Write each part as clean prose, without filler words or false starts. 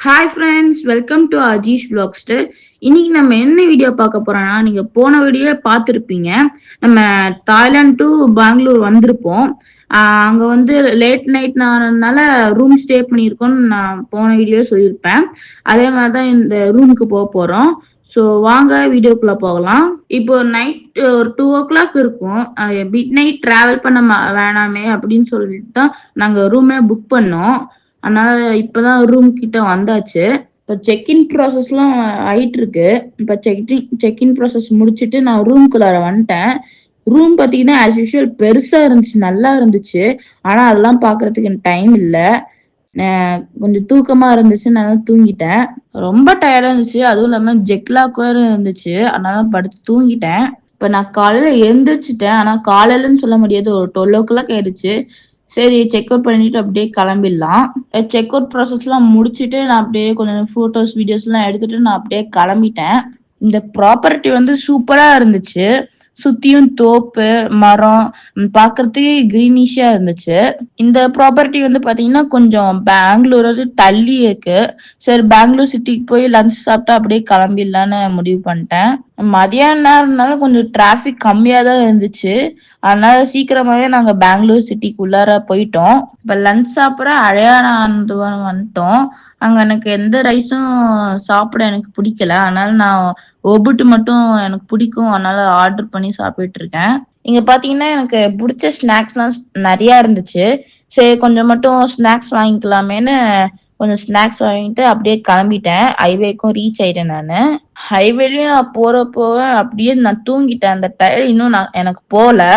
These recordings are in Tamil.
Hi friends, welcome to Ajish vlogster. இன்னைக்கு நம்ம என்ன வீடியோ பார்க்க போறோம்னா, நீங்க போன வீடியோ பார்த்துருப்பீங்க. நம்ம தாய்லாந்து டு பெங்களூர் வந்திருப்போம். அங்க வந்து லேட் நைட் ஆனதுனால ரூம் ஸ்டே பண்ணியிருக்கோம்னு நான் போன வீடியோ சொல்லியிருப்பேன். அதே மாதிரி தான் இந்த ரூமுக்கு போக போறோம். ஸோ வாங்க வீடியோக்குள்ள போகலாம். இப்போ நைட் ஒரு 2 o'clock இருக்கும். மிட் நைட் டிராவல் பண்ண வேணாமே அப்படின்னு சொல்லிட்டு தான் நாங்கள் ரூமே புக் பண்ணோம். அதனால இப்பதான் ரூம் கிட்ட வந்தாச்சு. இப்போ செக்இன் ப்ராசஸ்லாம் ஆயிட்டு இருக்கு. இப்போ செக்இன் ப்ராசஸ் முடிச்சுட்டு நான் ரூம்குள்ளார வந்துட்டேன். ரூம் பார்த்தீங்கன்னா ஆஸ் யூஷுவல் பெருசா இருந்துச்சு, நல்லா இருந்துச்சு. ஆனா அதெல்லாம் பார்க்கறதுக்கு எனக்கு டைம் இல்லை. கொஞ்சம் தூக்கமா இருந்துச்சு, நான் தூங்கிட்டேன். ரொம்ப டயர்டா இருந்துச்சு, அதுவும் இல்லாம ஜெட்லாக் வேற இருந்துச்சு. அதனால படுத்து தூங்கிட்டேன். இப்ப நான் காலையில எழுந்திரிச்சிட்டேன். ஆனா காலையிலன்னு சொல்ல முடியாது, ஒரு 12 o'clock ஆயிடுச்சு. சரி, செக் அவுட் பண்ணிட்டு அப்படியே கிளம்பிடலாம். செக் அவுட் ப்ராசஸ்லாம் முடிச்சுட்டு நான் அப்படியே கொஞ்சம் ஃபோட்டோஸ் வீடியோஸ்லாம் எடுத்துட்டு நான் அப்படியே கிளம்பிட்டேன். இந்த ப்ராப்பர்ட்டி வந்து சூப்பரா இருந்துச்சு. சுத்தியும் தோப்பு, மரம், பார்க்கறதுக்கே கிரீனிஷா இருந்துச்சு. இந்த ப்ராப்பர்ட்டி வந்து பாத்தீங்கன்னா கொஞ்சம் பெங்களூர் தள்ளி இருக்கு. சரி, பெங்களூர் சிட்டிக்கு போய் லஞ்ச் சாப்பிட்டா அப்படியே கிளம்பிடலான்னு முடிவு பண்ணிட்டேன். மதியான நேரம்னால கொஞ்சம் டிராஃபிக் கம்மியா தான் இருந்துச்சு. அதனால சீக்கிரமாவே நாங்க பெங்களூர் சிட்டிக்குள்ளார போயிட்டோம். இப்ப லஞ்ச் சாப்பிட அழையானந்தபுரம் வந்துட்டோம். அங்க எனக்கு எந்த ரைஸும் சாப்பிட எனக்கு பிடிக்கல. அதனால நான் ஒபுட்டு மட்டும் எனக்கு பிடிக்கும். அதனால ஆர்டர் பண்ணி சாப்பிட்டு இருக்கேன். இங்க பாத்தீங்கன்னா எனக்கு பிடிச்ச ஸ்நாக்ஸ்லாம் நிறைய இருந்துச்சு. சரி, கொஞ்சம் மட்டும் ஸ்நாக்ஸ் வாங்கிக்கலாமேன்னு கொஞ்சம் ஸ்நாக்ஸ் வாங்கிட்டு அப்படியே கிளம்பிட்டேன். ஹைவேக்கும் ரீச் ஆயிட்டேன். நான் ஹைவேலயும் நான் போறப்போ அப்படியே நான் தூங்கிட்டேன். அந்த டயர் இன்னும் எனக்கு போல.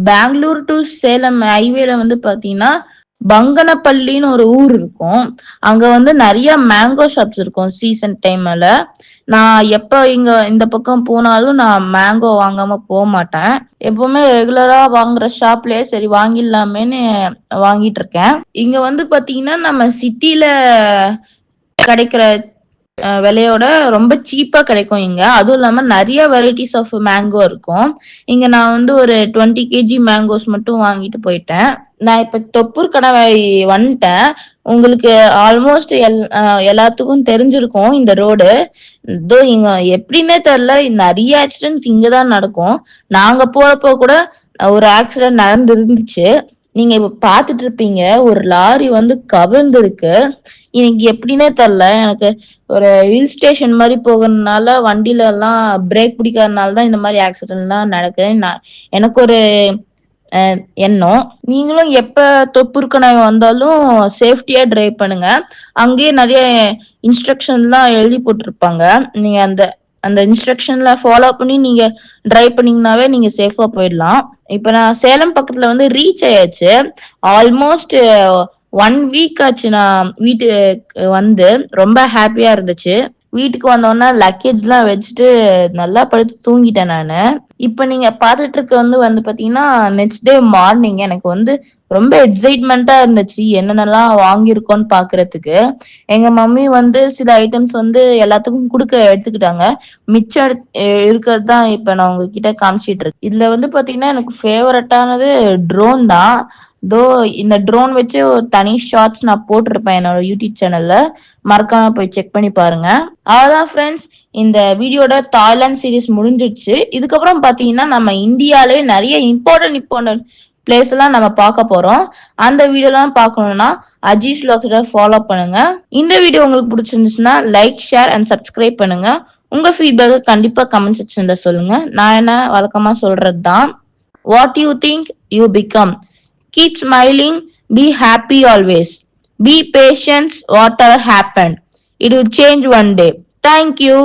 பெங்களூர் டு சேலம் ஹைவேல வந்து பாத்தீங்கன்னா பங்கனப்பள்ளின்னு ஒரு ஊர் இருக்கும். அங்க வந்து நிறைய மேங்கோ ஷாப்ஸ் இருக்கும் சீசன் டைம்ல. நான் எப்ப இந்த பக்கம் போனாலும் நான் மேங்கோ வாங்காம போக மாட்டேன். எப்பவுமே ரெகுலரா வாங்குற ஷாப்லயே சரி வாங்கிடலாமேன்னு வாங்கிட்டு இருக்கேன். இங்க வந்து பாத்தீங்கன்னா நம்ம சிட்டில கிடைக்கிற விலையோட ரொம்ப சீப்பா கிடைக்கும் இங்க. அதுவும் இல்லாம நிறைய வெரைட்டிஸ் ஆஃப் மேங்கோ இருக்கும். இங்க நான் வந்து ஒரு 20 kg மேங்கோஸ் மட்டும் வாங்கிட்டு போயிட்டேன். நான் இப்ப தொப்பூர் கணவாய் வந்துட்டேன். உங்களுக்கு ஆல்மோஸ்ட் எல்லாத்துக்கும் தெரிஞ்சிருக்கும் இந்த ரோடு. இதோ இங்க எப்படின்னே தெரியல, நிறைய ஆக்சிடென்ட்ஸ் இங்கதான் நடக்கும். நாங்க போறப்போ கூட ஒரு ஆக்சிடென்ட் நடந்து இருந்துச்சு. நீங்க இப்ப பாத்துட்டு இருப்பீங்க, ஒரு லாரி வந்து கவிழ்ந்திருக்கு. எனக்கு எப்படின்னே தெரியல. எனக்கு ஒரு ஹில் ஸ்டேஷன் மாதிரி போகிறதுனால வண்டியில எல்லாம் பிரேக் பிடிக்காதனால தான் இந்த மாதிரி ஆக்சிடென்ட் எல்லாம் நடக்குது. எனக்கு ஒரு எண்ணம். நீங்களும் எப்ப தொப்புருக்கணாய் வந்தாலும் சேஃப்டியா டிரைவ் பண்ணுங்க. அங்கேயே நிறைய இன்ஸ்ட்ரக்ஷன்லாம் எழுதி போட்டிருப்பாங்க. நீங்க அந்த அந்த இன்ஸ்ட்ரக்ஷன்ல ஃபாலோ பண்ணி நீங்க டிரைவ் பண்ணீங்கன்னாவே நீங்க சேஃபா போயிடலாம். இப்ப நான் சேலம் பக்கத்துல வந்து ரீச் ஆயாச்சு. ஆல்மோஸ்ட் 1 week ஆச்சு நான் வீட்டுக்கு வந்து. ரொம்ப ஹாப்பியா இருந்துச்சு. வீட்டுக்கு வந்தோன்னா லக்கேஜ் எல்லாம் வச்சுட்டு நல்லா படுத்து தூங்கிட்டேன் நானு. இப்ப நீங்க பாத்துட்டு இருக்க வந்து பாத்தீங்கன்னா நெக்ஸ்ட் டே மார்னிங். எனக்கு வந்து ரொம்ப எக்ஸைட்மெண்டா இருந்துச்சு என்னென்னலாம் வாங்கியிருக்கோன்னு பாக்குறதுக்கு. எங்க மம்மி வந்து சில ஐட்டம்ஸ் வந்து எல்லாத்துக்கும் கொடுக்க எடுத்துக்கிட்டாங்க. மிச்சம் இருக்கிறது தான் இப்ப நான் உங்ககிட்ட காமிச்சிட்டு இருக்கேன். இதுல வந்து பாத்தீங்கன்னா எனக்கு ஃபேவரட்டானது ட்ரோன் தான். தோ இந்த ட்ரோன் வச்சு ஒரு தனி ஷார்ட்ஸ் நான் போட்டிருப்பேன் என்னோட யூடியூப் சேனல்ல. மறக்காம போய் செக் பண்ணி பாருங்க. அவ்வளவுதான் ஃப்ரெண்ட்ஸ், இந்த வீடியோட தாய்லாந்து சீரீஸ் முடிஞ்சிடுச்சு. இதுக்கப்புறம் பாத்தீங்கன்னா நம்ம இந்தியாலே நிறைய இம்பார்ட்டன்ட் பிளேஸ் எல்லாம் நம்ம பார்க்க போறோம். அந்த வீடியோ எல்லாம் பார்க்கணும்னா அஜீஷ் வ்ளாக்ஸை ஃபாலோ பண்ணுங்க. இந்த வீடியோ உங்களுக்கு பிடிச்சிருந்துச்சுன்னா லைக், ஷேர் அண்ட் சப்ஸ்கிரைப் பண்ணுங்க. உங்க ஃபீட்பேக் கண்டிப்பா கமெண்ட் செக்ஷன்ல சொல்லுங்க. நான் என்ன வழக்கமா சொல்றது தான், what you think you become. Keep smiling, be happy always. Be patient, whatever happened. It will change one day. Thank you.